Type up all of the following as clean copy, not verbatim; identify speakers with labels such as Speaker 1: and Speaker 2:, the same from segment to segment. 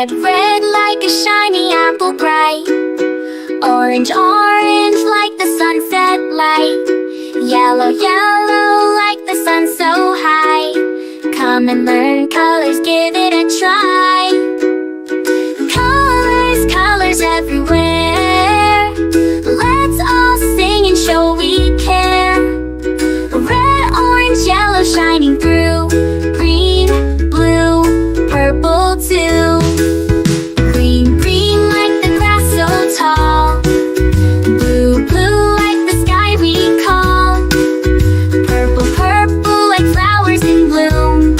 Speaker 1: Red, red like a shiny apple bright. Orange, orange like the sunset light. Yellow, yellow like the sun so high. Come and learn colors, give it a try. Colors, colors everywhere. Let's all sing and show we care. Red, orange, yellow shining through. Green, blue, purple too. Green, green like the grass so tall. Blue, blue like the sky we call. Purple, purple like flowers in bloom.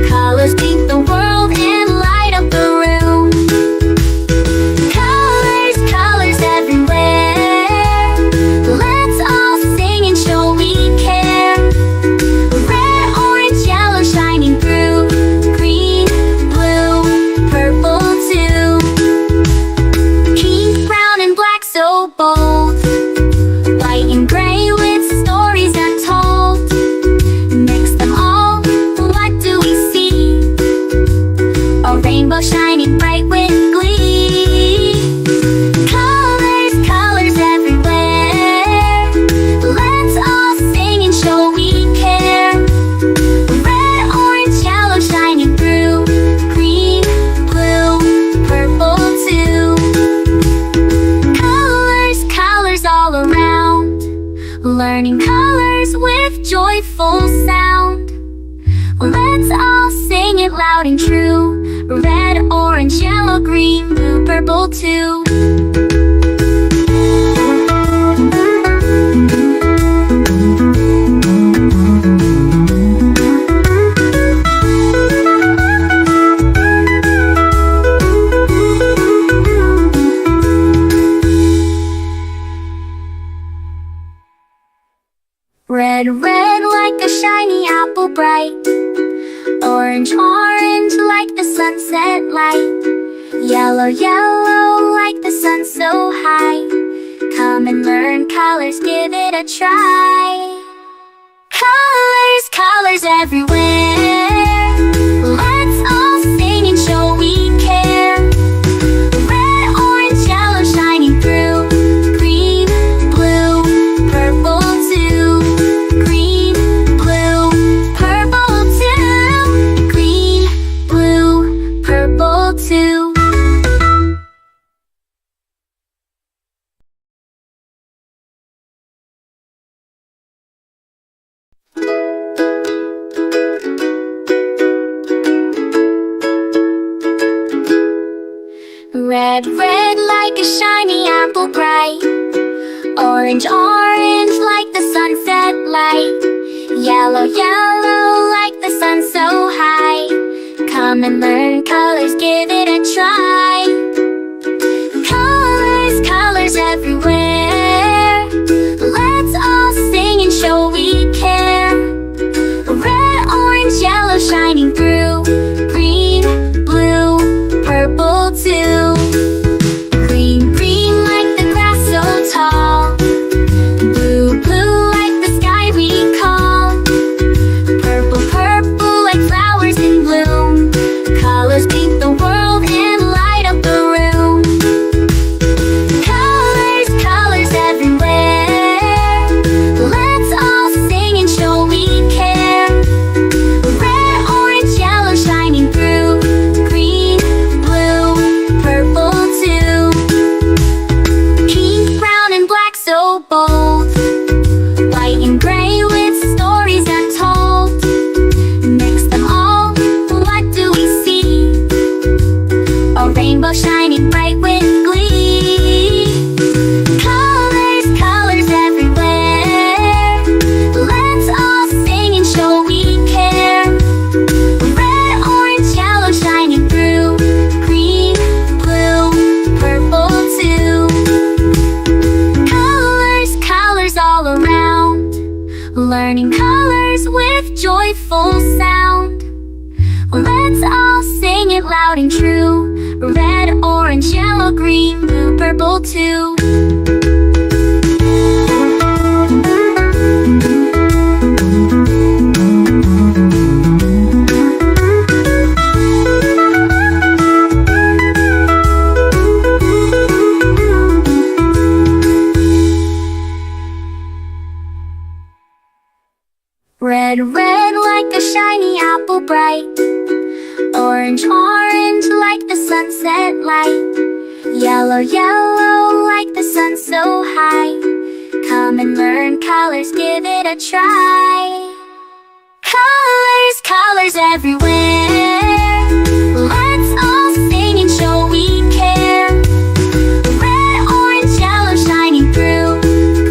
Speaker 1: Colors paint the world and light up the room. Colors, colors everywhere. Let's all sing and show we care. Red, orange, yellow shining through. Green, blue, purple too. Pink, brown and black so bold. White and gray with stories untold. Mix them all, what do we see? A rainbow shining bright with glee. Colors, colors everywhere. Let's all sing and show we care. Red, orange, yellow shining through. Green, blue, purple too. Colors, colors all around. Learning colors with joyful sound. Let's all sing it loud and true. Red, orange, yellow, green, blue, purple too. Red, red like a shiny apple bright. Orange, orange like the sunset light. Yellow, yellow like the sun so high. Come and learn colors, give it a try. Colors, colors everywhere. Let's all sing and show we care. Red, orange, yellow shining through. Green, blue, purple too. Green, blue, purple too. Green, blue, purple too. Red, red like a shiny apple bright. Orange, orange like the sunset light. Yellow, yellow like the sun so high. Come and learn colors, give it a try. Colors, colors everywhere. Let's all sing and show we care. Red, orange, yellow shining through. Green, blue, purple too. Green, green like the grass so tall. Blue, blue like the sky we call. Purple, purple like flowers in bloom. Colors paint the world and light up the room. Colors, colors everywhere. Let's all sing and show we care. Red, orange, yellow shining through. Green, blue, purple too. Pink, brown and black so bold. White and gray with stories untold. Mix them all, what do we see? A rainbow shining bright with glee. Colors, colors everywhere. Let's all sing and show we care. Red, orange, yellow shining through. Green, blue, purple too. Colors, colors all around. Learning colors with joyful sound. Let's all sing it loud and true. Red, orange, yellow, green, blue, purple too. Red, red like a shiny apple bright. Orange, orange like the sunset light. Yellow, yellow like the sun so high. Come and learn colors, give it a try. Colors, colors everywhere. Let's all sing and show we care. Red, orange, yellow shining through.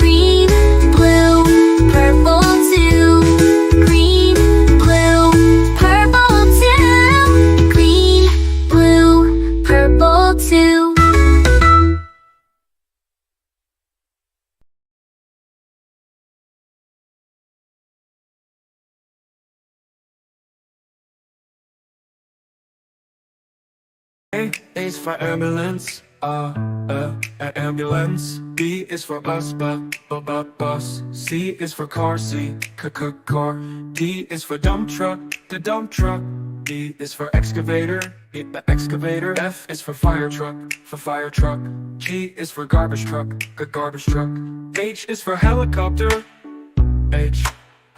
Speaker 1: Green, blue, purple too. Green, blue, purple too. Green, blue, purple too.
Speaker 2: A is for ambulance, ambulance. B is for bus, bus. C is for car, car. D is for dump truck, the dump truck. E is for excavator, the excavator. F is for fire truck, G is for garbage truck, garbage truck. H is for helicopter, a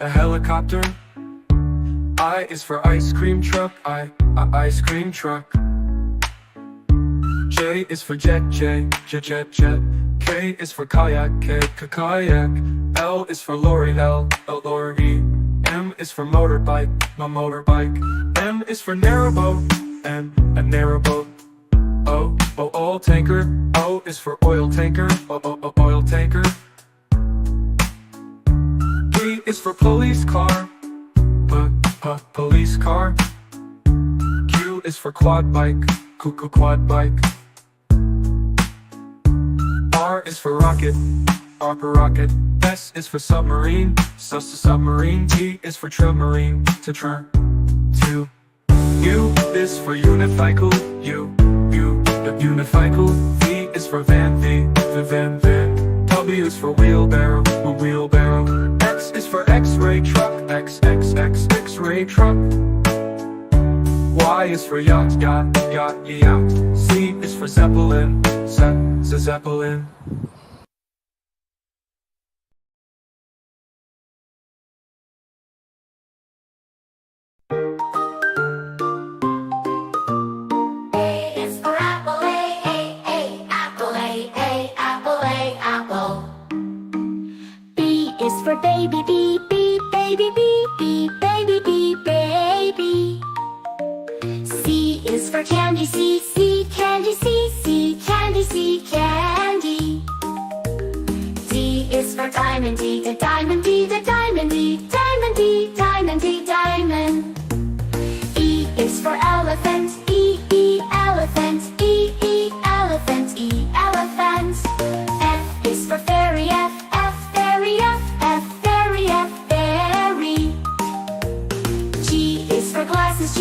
Speaker 2: helicopter. I is for ice cream truck, ice cream truck. J is for jet. K is for kayak, kayak. L is for lorry, lorry. M is for motorbike, motorbike. N is for narrowboat, a narrowboat. O, oil tanker. O is for oil tanker, oil tanker. P is for police car, police car. Q is for quad bike. R is for rocket, rocket. S is for submarine, submarine. T is for submarine, to. U is for unicycle, the unicycle. V is for van, the van. W is for wheelbarrow, wheelbarrow. X is for X-ray truck, X-ray truck. Y is for yacht. Z is for zeppelin, zeppelin.
Speaker 1: A is for apple, apple, apple. B is for baby, baby, baby. C is for candy, candy, candy. D is for diamond, the diamond, diamond. E is for elephant, elephant, elephant. F is for fairy, fairy. G is for glasses,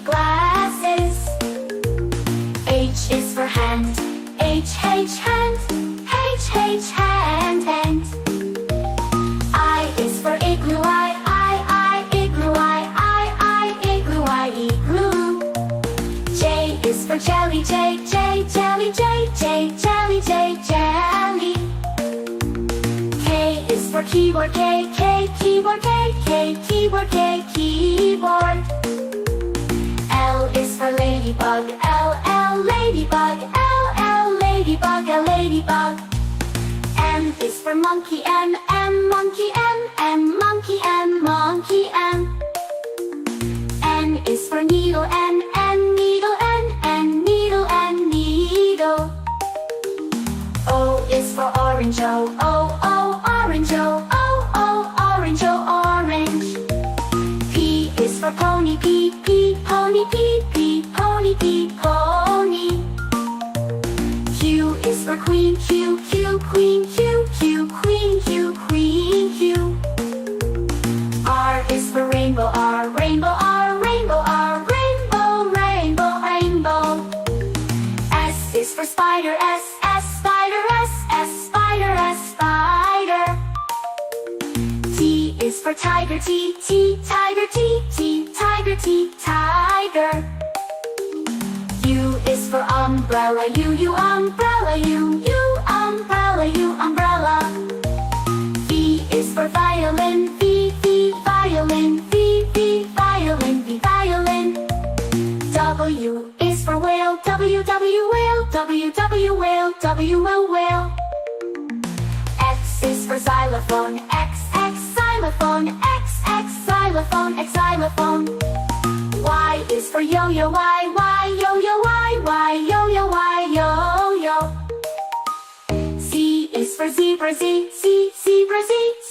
Speaker 1: glasses. H is for hand, hand. I is for igloo, igloo. J is for jelly, jelly. K is for keyboard, keyboard. L is for ladybug, ladybug. M is for monkey, monkey. N is for needle, needle. O is for orange, orange. P is for pony, pony. Q is for queen, queen. R is for rainbow, rainbow. S is for spider, spider. T is for tiger, tiger. U is for umbrella, umbrella. V is W, whale. X is for xylophone, X xylophone, X xylophone, X xylophone. Y is for yo-yo, Y yo-yo, Y yo-yo, Y yo-yo. Z is for zebra, Z zebra, Z